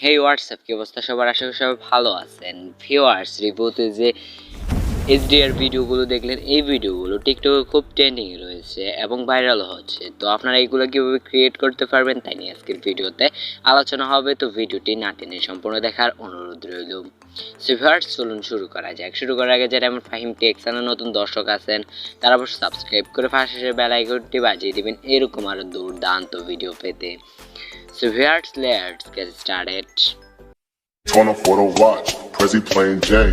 হেই WhatsApp কি অবস্থা সবার, আশা করি সবাই ভালো আছেন। ভিউয়ার্স, রিভিউতে যে HDR ভিডিওগুলো দেখলেন, এই ভিডিওগুলো টিকটকে খুব ট্রেন্ডিং রয়েছে এবং ভাইরাল হচ্ছে। তো আপনারা এইগুলো কীভাবে ক্রিয়েট করতে পারবেন তাই নিয়ে আজকের ভিডিওতে আলোচনা হবে। তো ভিডিওটি না টেনে সম্পূর্ণ দেখার অনুরোধ রইল। সো ভিউয়ার্স, চলুন শুরু করা যাক। শুরু করার আগে যারা আমার ফাহিম টেক চ্যানেল নতুন দর্শক আছেন তারা অবশ্যই সাবস্ক্রাইব করে পাশে বেল আইকনটি বাজিয়ে দিবেন এরকম আরও দুর্দান্ত ভিডিও পেতে। So viewers, let's get started. Turn up for the watch, Prezi playing Jay.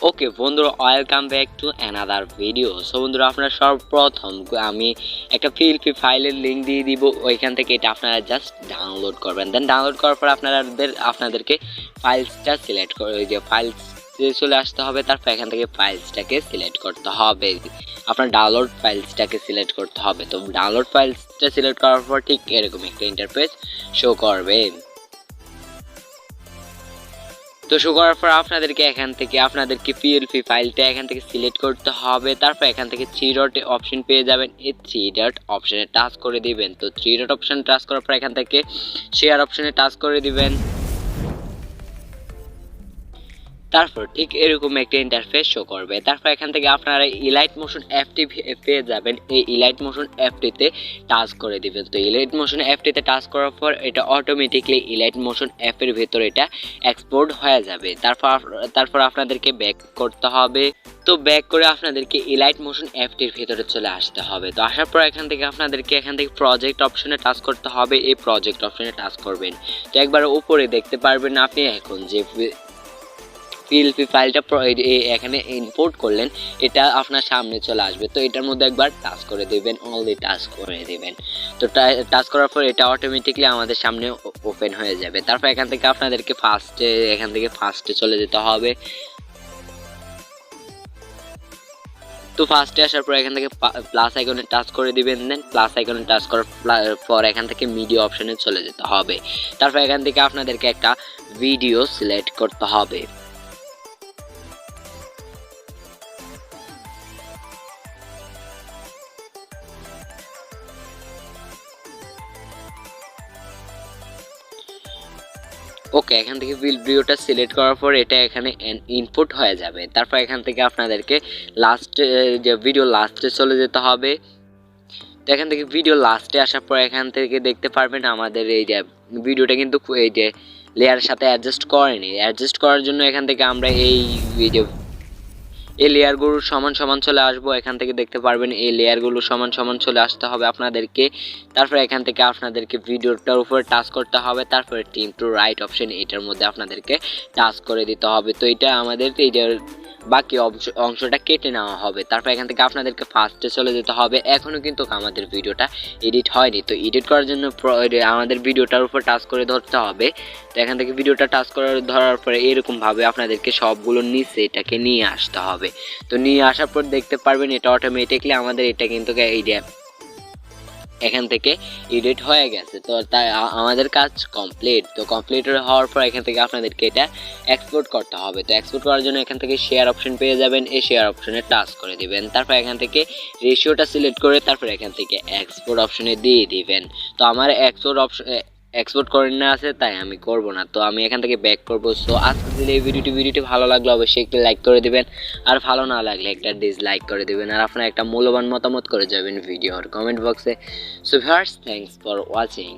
ওকে বন্ধুরা, welcome back to another video. So বন্ধুরা, আপনারা সর্বপ্রথম আমি একটা পিএলপি ফাইলের লিঙ্ক দিয়ে দিব, ওইখান থেকে এটা আপনারা জাস্ট ডাউনলোড করবেন। দেন ডাউনলোড করার পর আপনাদেরকে ফাইলসটা সিলেক্ট করে যে ফাইলস চলে আসতে হবে। তারপর এখান থেকে ফাইলসটাকে সিলেক্ট করতে হবে, আপনার ডাউনলোড ফাইলসটাকে সিলেক্ট করতে হবে। তো ডাউনলোড ফাইলসটা সিলেক্ট করার পর ঠিক এরকম একটা ইন্টারফেস শো করবে। তো শো করার পর আপনাদেরকে পিএলপি ফাইলটা এখান থেকে সিলেক্ট করতে হবে। তারপর এখান থেকে 3 ডট অপশন পেয়ে যাবেন, এই 3 ডট অপশনে টাচ করে দিবেন। তো 3 ডট অপশন টাচ করার পর এখান থেকে শেয়ার অপশনে টাচ করে দিবেন। তারপর ঠিক এরকম একটা ইন্টারফেস শো করবে। তারপর এখান থেকে আপনারা ইলাইট মোশন অ্যাপটি পেয়ে যাবেন, এই ইলাইট মোশন অ্যাপটিতে টাচ করে দিবেন। তো ইলাইট মোশন অ্যাপটিতে টাচ করার পর এটা অটোমেটিকলি ইলাইট মোশন অ্যাপের ভিতরে এটা এক্সপোর্ট হয়ে যাবে। তারপর আপনাদেরকে ব্যাক করতে হবে। তো ব্যাক করে আপনাদেরকে ইলাইট মোশন অ্যাপটির ভিতরে চলে আসতে হবে। তো আসার পর এখান থেকে প্রজেক্ট অপশনে টাচ করতে হবে, এই প্রজেক্ট অপশনে টাচ করবেন। তো একবার উপরে দেখতে পারবেন আপনি এখন যে পিএলপি ফাইলটা এখানে ইম্পোর্ট করলেন, এটা আপনার সামনে চলে আসবে। তো এটার মধ্যে একবার টাচ করে দেবেন, অনলি টাচ করে দেবেন। তো টাচ করার পর এটা অটোমেটিকলি আমাদের সামনে ওপেন হয়ে যাবে। তারপর এখান থেকে আপনাদেরকে ফার্স্টে চলে যেতে হবে। তো ফার্স্টে আসার পর এখান থেকে প্লাস আইকনে টাচ করে দিবেন। দেন প্লাস আইকনে টাচ করার পর এখান থেকে মিডিয়া অপশনে চলে যেতে হবে। তারপর এখান থেকে আপনাদেরকে একটা ভিডিও সিলেক্ট করতে হবে। ওকে, এখান থেকে ভিডিওটা সিলেক্ট করার পর এটা এখানে ইনপুট হয়ে যাবে। তারপর এখান থেকে আপনাদেরকে ভিডিও লাস্টে চলে যেতে হবে। তো এখান থেকে ভিডিও লাস্টে আসার পর এখান থেকে দেখতে পারবেন আমাদের এই যে ভিডিওটা কিন্তু এই যে লেয়ারের সাথে অ্যাডজাস্ট করেনি। অ্যাডজাস্ট করার জন্য এখান থেকে আমরা এই লেয়ারগুলো সমান চলে আসবো। এখান থেকে দেখতে পারবেন এই লেয়ারগুলো সমান চলে আসতে হবে আপনাদেরকে। তারপর এখান থেকে আপনাদেরকে ভিডিওটার উপরে টাচ করতে হবে। তারপরে টিম টু রাইট অপশন, এটার মধ্যে আপনাদেরকে টাচ করে দিতে হবে। তো এটা আমাদের এইটার বাকি অংশটা কেটে নেওয়া হবে। তারপর এখান থেকে আপনাদেরকে ফার্স্টে চলে যেতে হবে। এখনও কিন্তু আমাদের ভিডিওটা এডিট হয়নি। তো এডিট করার জন্য আমাদের ভিডিওটার উপর টাচ করে ধরতে হবে। তো এখান থেকে ভিডিওটা টাচ করে ধরার পরে এরকমভাবে আপনাদেরকে সবগুলো নিচে এটাকে নিয়ে আসতে হবে। তো নিয়ে আসার পর দেখতে পারবেন এটা অটোমেটিকলি আমাদের এটা কিন্তু এখান থেকে এডিট হয়ে গেছে। তো তাই আমাদের কাজ কমপ্লিট। তো কমপ্লিট হওয়ার পর এখান থেকে আপনাদেরকে এটা এক্সপোর্ট করতে হবে। তো এক্সপোর্ট করার জন্য এখান থেকে শেয়ার অপশন পেয়ে যাবেন, এই শেয়ার অপশনে টাচ করে দিবেন। তারপর এখান থেকে রেশিওটা সিলেক্ট করে তারপর এখান থেকে এক্সপোর্ট অপশনে দিয়ে দিবেন। তো আমার এক্সপোর্ট করে না আছে, তাই আমি করব না। তো আমি এখান থেকে ব্যাক করব। সো আজকে যদি এই ভিডিওটি ভালো লাগলো অবশ্যই একটি লাইক করে দিবেন, আর ভালো না লাগলে একটা ডিসলাইক করে দিবেন, আর আপনারা একটা মূল্যবান মতামত করে যাবেন ভিডিওর কমেন্ট বক্সে। So viewers, thanks for watching.